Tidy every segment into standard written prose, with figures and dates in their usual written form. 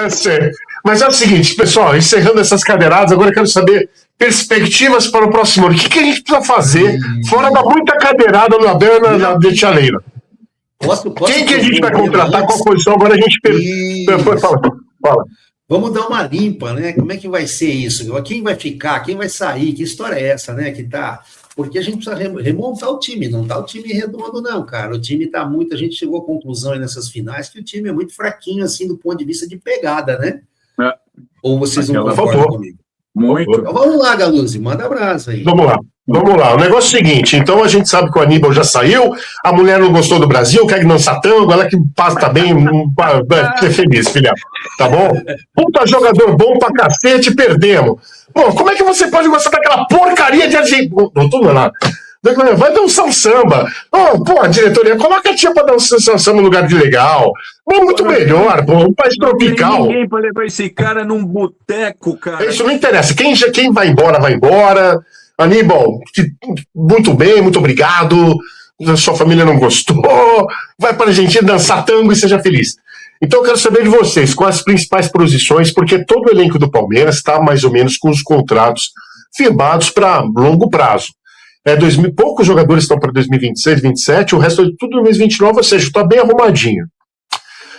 Eu sei. Mas é o seguinte, pessoal, encerrando essas cadeiradas, agora eu quero saber perspectivas para o próximo ano. O que a gente precisa fazer, fora da muita cadeirada no Abel e na Chaleira? Posso Quem que a gente vai contratar? Qual posição? Agora a gente... Fala. Vamos dar uma limpa, né? Como é que vai ser isso? Quem vai ficar? Quem vai sair? Que história é essa, né? Que tá... Porque a gente precisa remontar o time, não tá o time redondo, não, cara. O time tá muito... A gente chegou à conclusão aí nessas finais que o time é muito fraquinho, assim, do ponto de vista de pegada, né? É. Ou vocês não concordam comigo? Muito. Então vamos lá, Galuzzi, manda abraço aí. Vamos lá. O negócio é o seguinte, então a gente sabe que o Aníbal já saiu, a mulher não gostou do Brasil, quer dançar tango, ela que passa bem, vai ser feliz, filha. Tá bom? Puta jogador bom pra cacete, perdemos. Bom, como é que você pode gostar daquela porcaria de Argentina? Não tô nada. Vai dançar um samba. Pô, a diretoria, coloca a tia pra dançar um samba no lugar de legal. Muito melhor, pô, um país tropical. Não tem ninguém pra levar esse cara num boteco, cara. Isso não interessa. Quem vai embora, vai embora. Aníbal, muito bem, muito obrigado. Sua família não gostou. Vai para a Argentina dançar tango e seja feliz. Então eu quero saber de vocês quais as principais posições, porque todo o elenco do Palmeiras está mais ou menos com os contratos firmados para longo prazo. Poucos jogadores estão para 2026, 2027, o resto é tudo 2029, ou seja, está bem arrumadinho.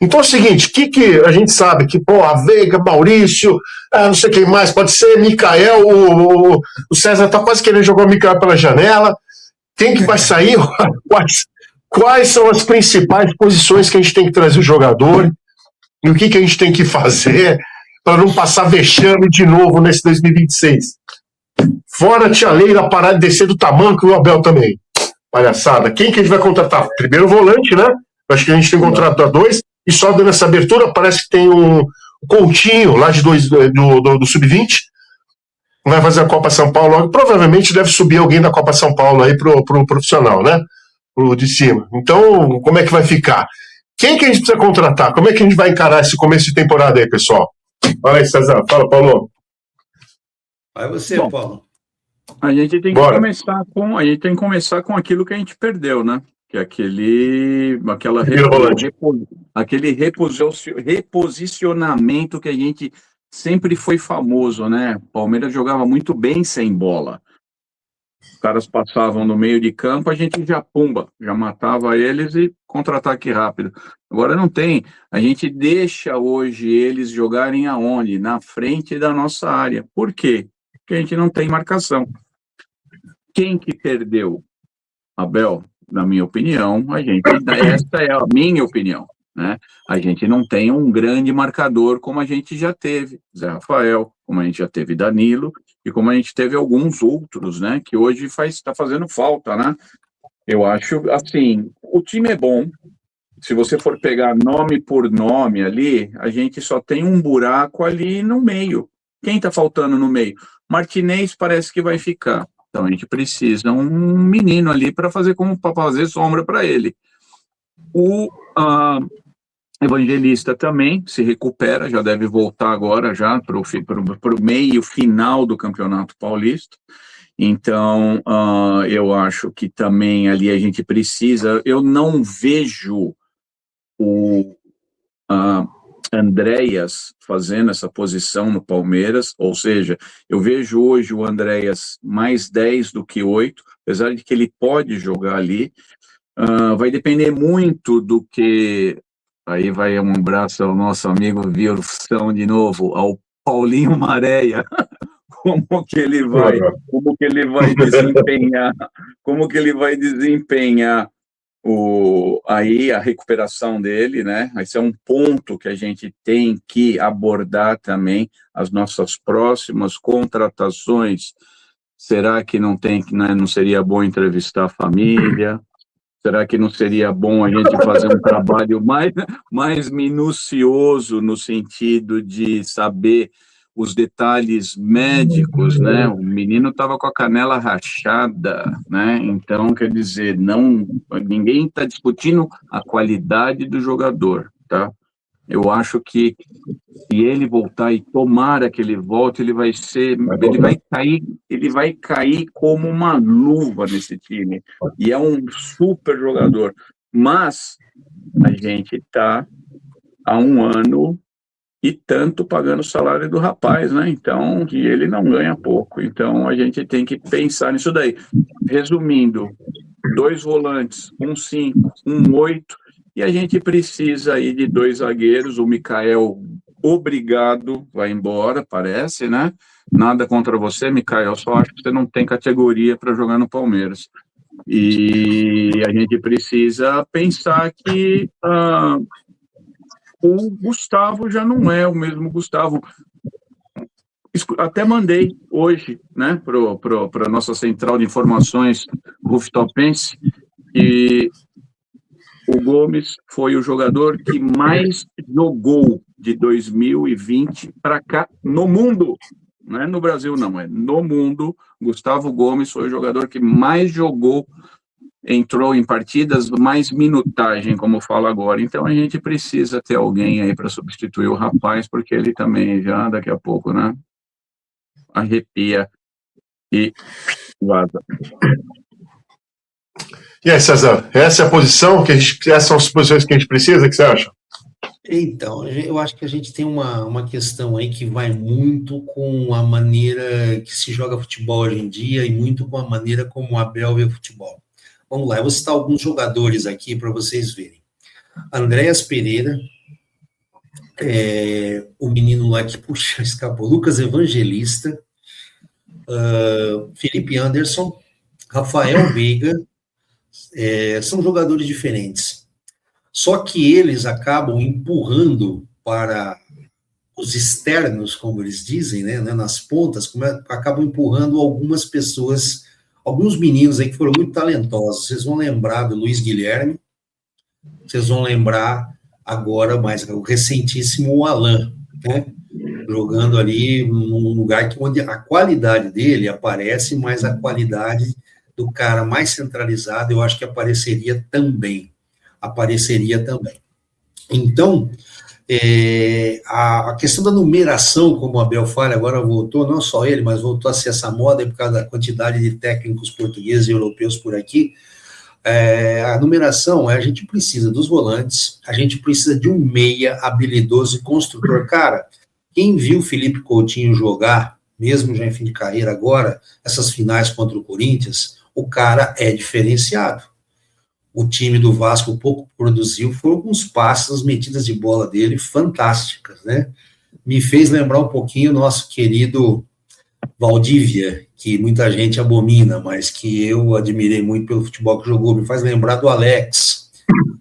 Então é o seguinte, que a gente sabe que, a Veiga, Maurício, não sei quem mais, pode ser Mikael, o César está quase querendo jogar o Mikael pela janela. Quem que vai sair? Quais são as principais posições que a gente tem que trazer o jogador? E o que a gente tem que fazer para não passar vexame de novo nesse 2026? Fora a Chaleira parar de descer do tamanco e o Abel também. Palhaçada. Quem que a gente vai contratar? Primeiro volante, né? Acho que a gente tem contrato a 2. E só dando essa abertura, parece que tem um Coutinho lá do Sub-20. Vai fazer a Copa São Paulo. Provavelmente deve subir alguém da Copa São Paulo aí pro profissional, né? Pro de cima. Então, como é que vai ficar? Quem que a gente precisa contratar? Como é que a gente vai encarar esse começo de temporada aí, pessoal? Fala aí, César. Fala, Paulo. Vai você, Paulo. A gente tem que começar com aquilo que a gente perdeu, né? Que é aquele reposicionamento que a gente sempre foi famoso, né? O Palmeiras jogava muito bem sem bola. Os caras passavam no meio de campo, a gente já matava eles e contra-ataque rápido. Agora não tem. A gente deixa hoje eles jogarem aonde? Na frente da nossa área. Por quê? Porque a gente não tem marcação. Quem que perdeu? Abel? Na minha opinião, essa é a minha opinião, né? A gente não tem um grande marcador como a gente já teve, Zé Rafael, como a gente já teve Danilo, e como a gente teve alguns outros, né? Que hoje está fazendo falta, né? Eu acho, assim, o time é bom. Se você for pegar nome por nome ali, a gente só tem um buraco ali no meio. Quem está faltando no meio? Martinez parece que vai ficar. Então a gente precisa um menino ali para fazer sombra para ele. O Evangelista também se recupera, já deve voltar agora já para o meio final do Campeonato Paulista. Então eu acho que também ali a gente precisa. Eu não vejo o Andréas fazendo essa posição no Palmeiras, ou seja, eu vejo hoje o Andréas mais 10 do que 8, apesar de que ele pode jogar ali, vai depender muito do que, aí vai um abraço ao nosso amigo Virsão de novo, ao Paulinho Maréia, como que ele vai desempenhar aí a recuperação dele, né? Esse é um ponto que a gente tem que abordar também, as nossas próximas contratações. Será que não seria bom entrevistar a família? Será que não seria bom a gente fazer um trabalho mais minucioso no sentido de saber os detalhes médicos, né? O menino estava com a canela rachada, né? Então, quer dizer, ninguém está discutindo a qualidade do jogador, tá? Eu acho que se ele voltar, e tomara que ele volte, ele vai cair como uma luva nesse time. E é um super jogador. Mas a gente está há um ano e tanto pagando o salário do rapaz, né? Então, e ele não ganha pouco. Então, a gente tem que pensar nisso daí. Resumindo, 2 volantes, um 5, um 8, e a gente precisa aí de 2 zagueiros. O Mikael, obrigado, vai embora, parece, né? Nada contra você, Mikael, só acho que você não tem categoria para jogar no Palmeiras. E a gente precisa pensar que o Gustavo já não é o mesmo Gustavo. Até mandei hoje, né, para a nossa central de informações rooftoppense, e o Gomes foi o jogador que mais jogou de 2020 para cá no mundo. Não é no Brasil, não, é no mundo. Gustavo Gomes foi o jogador que mais jogou, entrou em partidas, mais minutagem, como fala agora. Então a gente precisa ter alguém aí para substituir o rapaz, porque ele também já daqui a pouco, né, arrepia e vaza. E aí, César, essa é a posição essas são as posições que a gente precisa, o que você acha? Então, eu acho que a gente tem uma questão aí que vai muito com a maneira que se joga futebol hoje em dia e muito com a maneira como o Abel vê o futebol. Vamos lá, eu vou citar alguns jogadores aqui para vocês verem. Andréas Pereira, o menino lá que, puxa, escapou, Lucas Evangelista, Felipe Anderson, Rafael Veiga, são jogadores diferentes. Só que eles acabam empurrando para os externos, como eles dizem, né, nas pontas, acabam empurrando algumas pessoas, alguns meninos aí que foram muito talentosos. Vocês vão lembrar do Luiz Guilherme, vocês vão lembrar agora mais o recentíssimo Alan, né, jogando ali num lugar onde a qualidade dele aparece, mas a qualidade do cara mais centralizado eu acho que apareceria também. Então, a questão da numeração, como o Abel fala, agora voltou, não só ele, mas voltou a ser essa moda por causa da quantidade de técnicos portugueses e europeus por aqui. A numeração, a gente precisa dos volantes, a gente precisa de um meia habilidoso e construtor. Cara, quem viu o Felipe Coutinho jogar, mesmo já em fim de carreira agora, essas finais contra o Corinthians, o cara é diferenciado. O time do Vasco pouco produziu, foram alguns passos, as metidas de bola dele fantásticas, né? Me fez lembrar um pouquinho o nosso querido Valdívia, que muita gente abomina, mas que eu admirei muito pelo futebol que jogou. Me faz lembrar do Alex,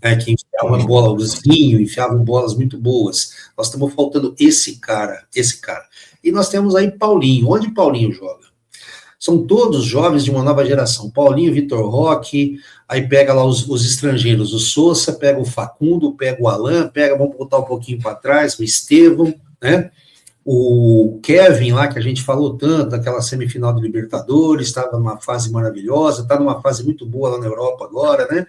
né, que enfiava bola, o Zinho, enfiavam bolas muito boas. Nós estamos faltando esse cara. E nós temos aí Paulinho. Onde Paulinho joga? São todos jovens de uma nova geração. Paulinho, Vitor Roque, aí pega lá os estrangeiros, o Sousa, pega o Facundo, pega o Alan, vamos botar um pouquinho para trás, o Estevão, né? O Kevin lá, que a gente falou tanto, daquela semifinal do Libertadores, estava numa fase maravilhosa, está numa fase muito boa lá na Europa agora, né?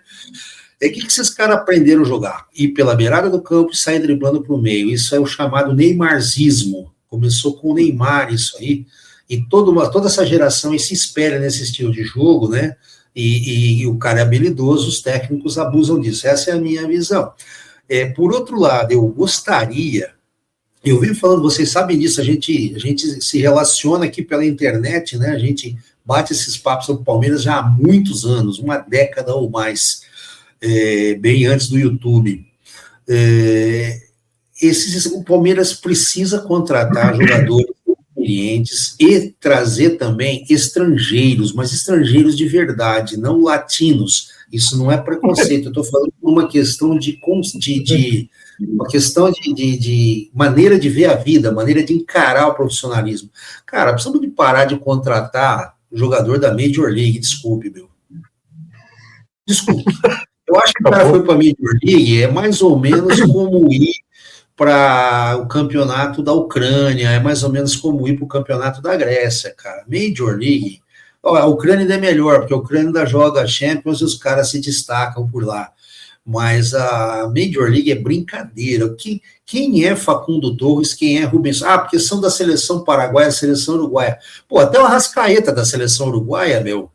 E o que esses caras aprenderam a jogar? Ir pela beirada do campo e sair driblando para o meio. Isso é o chamado neymarzismo. Começou com o Neymar, isso aí. E toda essa geração se espelha nesse estilo de jogo, né? E o cara é habilidoso, os técnicos abusam disso. Essa é a minha visão. Por outro lado, eu gostaria, eu venho falando, vocês sabem disso, a gente se relaciona aqui pela internet, né? A gente bate esses papos sobre o Palmeiras já há muitos anos, uma década ou mais, bem antes do YouTube. O Palmeiras precisa contratar jogadores experientes e trazer também estrangeiros, mas estrangeiros de verdade, não latinos. Isso não é preconceito, eu estou falando de uma questão de maneira de ver a vida, maneira de encarar o profissionalismo. Cara, precisamos de parar de contratar jogador da Major League, desculpe, meu. Desculpe. Eu acho que o cara foi para a Major League, é mais ou menos como ir para o campeonato da Ucrânia, é mais ou menos como ir para o campeonato da Grécia, cara. Major League, a Ucrânia ainda é melhor, porque a Ucrânia ainda joga Champions e os caras se destacam por lá. Mas a Major League é brincadeira. Quem é Facundo Torres, quem é Rubens? Porque são da seleção paraguaia, seleção uruguaia. Pô, até o Arrascaeta da seleção uruguaia, meu,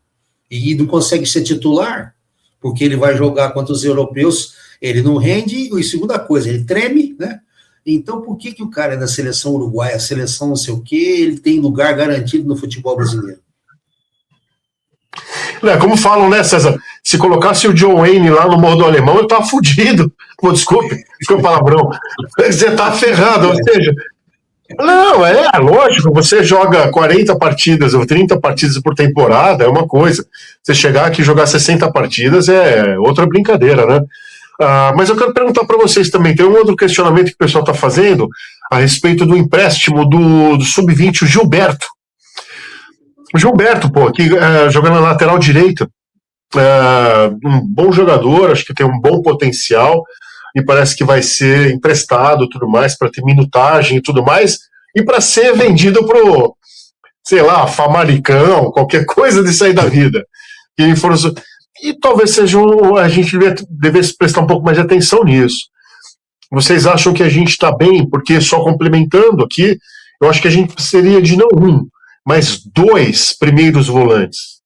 e não consegue ser titular, porque ele vai jogar contra os europeus, ele não rende, e segunda coisa, ele treme, né? Então, por que o cara é da seleção uruguaia, a seleção não sei o quê, ele tem lugar garantido no futebol brasileiro? Como falam, né, César? Se colocasse o John Wayne lá no Morro do Alemão, eu tava fudido. Pô, desculpe o palavrão. Você tá ferrado, ou seja... Não, lógico, você joga 40 partidas ou 30 partidas por temporada, é uma coisa. Você chegar aqui e jogar 60 partidas é outra brincadeira, né? Mas eu quero perguntar para vocês também, tem um outro questionamento que o pessoal está fazendo a respeito do empréstimo do Sub-20, o Gilberto. O Gilberto, pô, aqui jogando na lateral direita, um bom jogador, acho que tem um bom potencial, e parece que vai ser emprestado e tudo mais, para ter minutagem e tudo mais, e para ser vendido pro, sei lá, Famalicão, qualquer coisa disso aí da vida. E talvez seja a gente devesse prestar um pouco mais de atenção nisso. Vocês acham que a gente está bem? Porque, só complementando aqui, eu acho que a gente precisaria de não um, mas 2 primeiros volantes.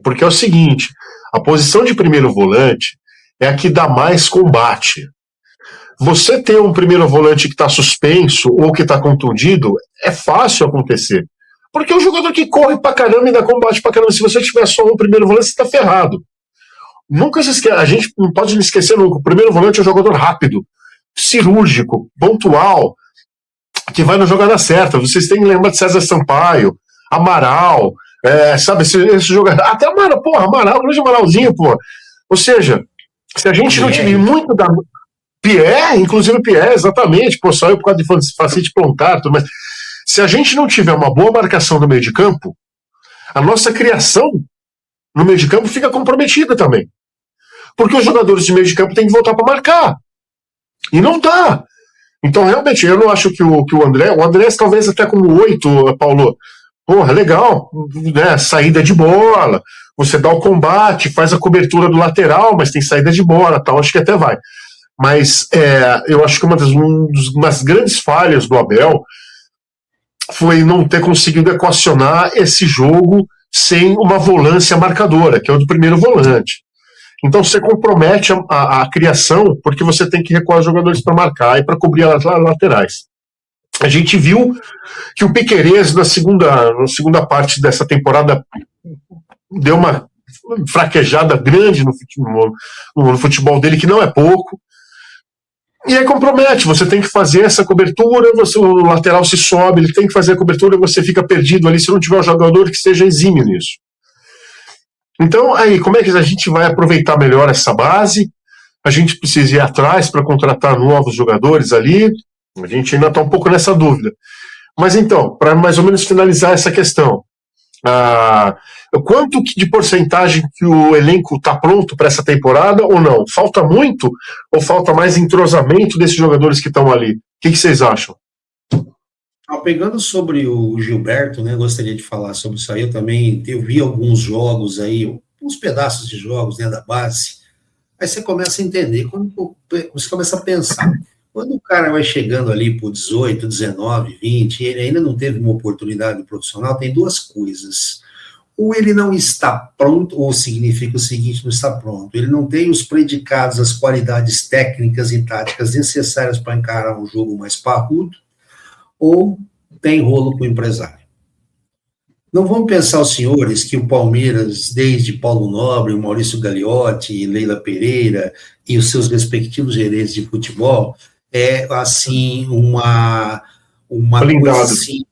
Porque é o seguinte, a posição de primeiro volante é a que dá mais combate. Você ter um primeiro volante que está suspenso ou que está contundido, é fácil acontecer. Porque é um jogador que corre pra caramba e dá combate pra caramba. Se você tiver só um primeiro volante, você está ferrado. Nunca se esqueça, a gente não pode esquecer nunca. O primeiro volante é um jogador rápido, cirúrgico, pontual, que vai na jogada certa. Vocês têm que lembrar de César Sampaio, Amaral, sabe, esse jogador. Até Amaral, grande Amaralzinho, pô. Ou seja, se a gente não tiver muito da. Inclusive o Pierre, exatamente, pô, saiu por causa de facite plantar, mas se a gente não tiver uma boa marcação no meio de campo, a nossa criação no meio de campo fica comprometida também. Porque os jogadores de meio de campo têm que voltar para marcar. E não dá. Então, realmente, eu não acho que o André talvez até como 8, Paulo, porra, legal, né, saída de bola, você dá o combate, faz a cobertura do lateral, mas tem saída de bola, tal, acho que até vai. Mas eu acho que uma das grandes falhas do Abel foi não ter conseguido equacionar esse jogo sem uma volância marcadora, que é o do primeiro volante. Então você compromete a criação, porque você tem que recuar os jogadores para marcar e para cobrir as laterais. A gente viu que o Piquerez, na segunda parte dessa temporada, deu uma fraquejada grande no futebol dele, que não é pouco. E aí compromete, você tem que fazer essa cobertura, o lateral se sobe, ele tem que fazer a cobertura, você fica perdido ali se não tiver um jogador que seja exímio nisso. Então, aí, como é que a gente vai aproveitar melhor essa base? A gente precisa ir atrás para contratar novos jogadores ali, a gente ainda está um pouco nessa dúvida. Mas então, para mais ou menos finalizar essa questão, quanto de porcentagem que o elenco está pronto para essa temporada ou não? Falta muito ou falta mais entrosamento desses jogadores que estão ali? O que vocês acham? Pegando sobre o Gilberto, né, gostaria de falar sobre isso aí. Eu vi alguns jogos aí, uns pedaços de jogos, né, da base. Aí você começa a entender, você começa a pensar. Quando o cara vai chegando ali por 18, 19, 20, e ele ainda não teve uma oportunidade profissional, tem 2 coisas. Ou ele não está pronto, ou significa o seguinte, não está pronto. Ele não tem os predicados, as qualidades técnicas e táticas necessárias para encarar um jogo mais parrudo, ou tem rolo com o empresário. Não vamos pensar, os senhores, que o Palmeiras, desde Paulo Nobre, o Maurício Gagliotti, Leila Pereira e os seus respectivos gerentes de futebol, é assim, uma coisa assim.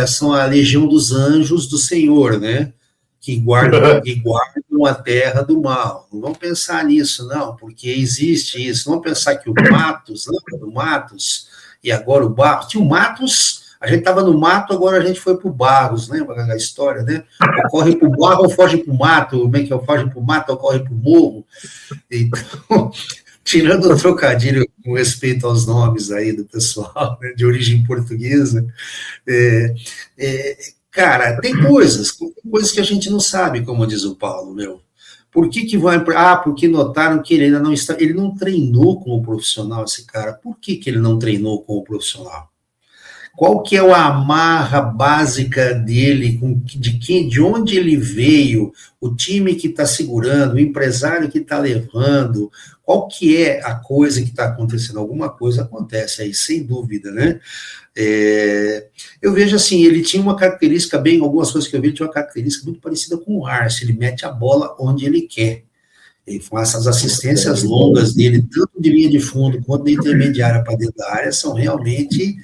São a legião dos anjos do Senhor, né? Que guardam a terra do mal. Não vamos pensar nisso, não, porque existe isso. Não vamos pensar que o Matos, lembra do Matos? E agora o Barros. Tinha o Matos, a gente estava no mato, agora a gente foi para o Barros, lembra a história, né? Ou corre para o barro ou foge para o mato, como é que é? Foge para o mato ou corre para o morro. Então, tirando o trocadilho com respeito aos nomes aí do pessoal, né, de origem portuguesa, cara, tem coisas que a gente não sabe, como diz o Paulo, meu. Por que vai... porque notaram que ele ainda não está... Ele não treinou como profissional, esse cara. Por que ele não treinou como profissional? qual que é a amarra básica dele, de onde ele veio, o time que está segurando, o empresário que está levando, qual que é a coisa que está acontecendo? Alguma coisa acontece aí, sem dúvida, né? Eu vejo assim, ele tinha uma característica algumas coisas que eu vi, ele tinha uma característica muito parecida com o Arce, ele mete a bola onde ele quer. Ele faz essas assistências longas dele, tanto de linha de fundo quanto de intermediária para dentro da área, são realmente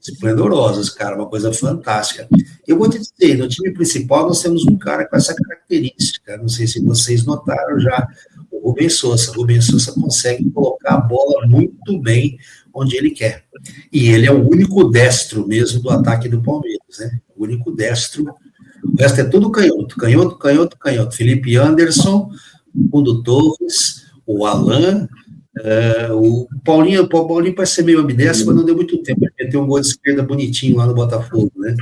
esplendorosas, cara, uma coisa fantástica. Eu vou te dizer, no time principal nós temos um cara com essa característica, não sei se vocês notaram já, o Rubens Sousa. O Rubens Sousa consegue colocar a bola muito bem onde ele quer. E ele é o único destro mesmo do ataque do Palmeiras, né? O único destro. O resto é tudo canhoto, canhoto, canhoto, canhoto. Felipe Anderson, o Torres, o Alan, o Paulinho parece ser meio ambidestro, mas não deu muito tempo. Ele meteu um gol de esquerda bonitinho lá no Botafogo, né?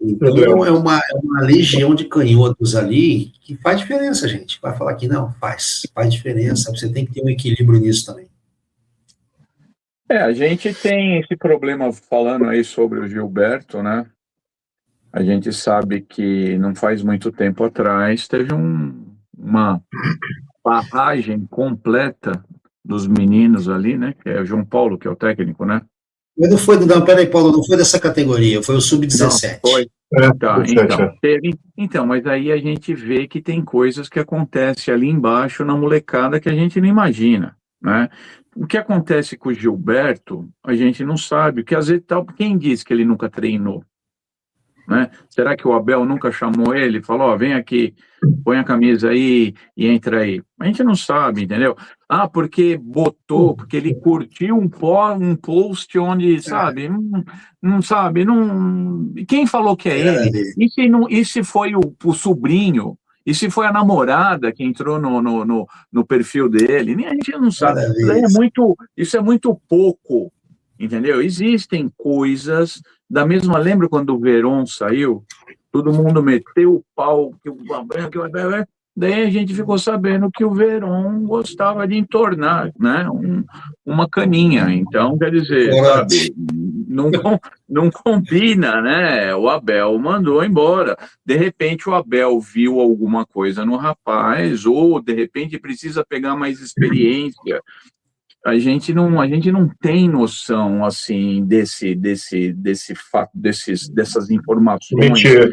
Então é uma legião de canhotos ali que faz diferença, gente. Vai falar que não? Faz diferença. Você tem que ter um equilíbrio nisso também. A gente tem esse problema falando aí sobre o Gilberto, né? A gente sabe que não faz muito tempo atrás teve uma barragem completa dos meninos ali, né? Que é o João Paulo, que é o técnico, né? Mas peraí, Paulo, não foi dessa categoria, foi o Sub-17. Foi. Tá, então, mas aí a gente vê que tem coisas que acontecem ali embaixo na molecada que a gente não imagina, né? O que acontece com o Gilberto, a gente não sabe, porque às vezes quem disse que ele nunca treinou? Né? Será que o Abel nunca chamou ele e falou, vem aqui, põe a camisa aí e entra aí? A gente não sabe, entendeu? Porque ele curtiu um post onde, sabe, não sabe, não... Quem falou que é ele? E se foi o sobrinho? E se foi a namorada que entrou no perfil dele? Nem a gente não sabe. Isso é muito pouco, entendeu? Existem coisas da mesma... Lembra quando o Veron saiu? Todo mundo meteu o pau, daí a gente ficou sabendo que o Veron gostava de entornar, né? Uma caninha. Então, quer dizer, sabe, não combina, né? O Abel mandou embora. De repente, o Abel viu alguma coisa no rapaz, ou de repente precisa pegar mais experiência. A gente não tem noção, assim, desse fato, dessas informações. Mentira.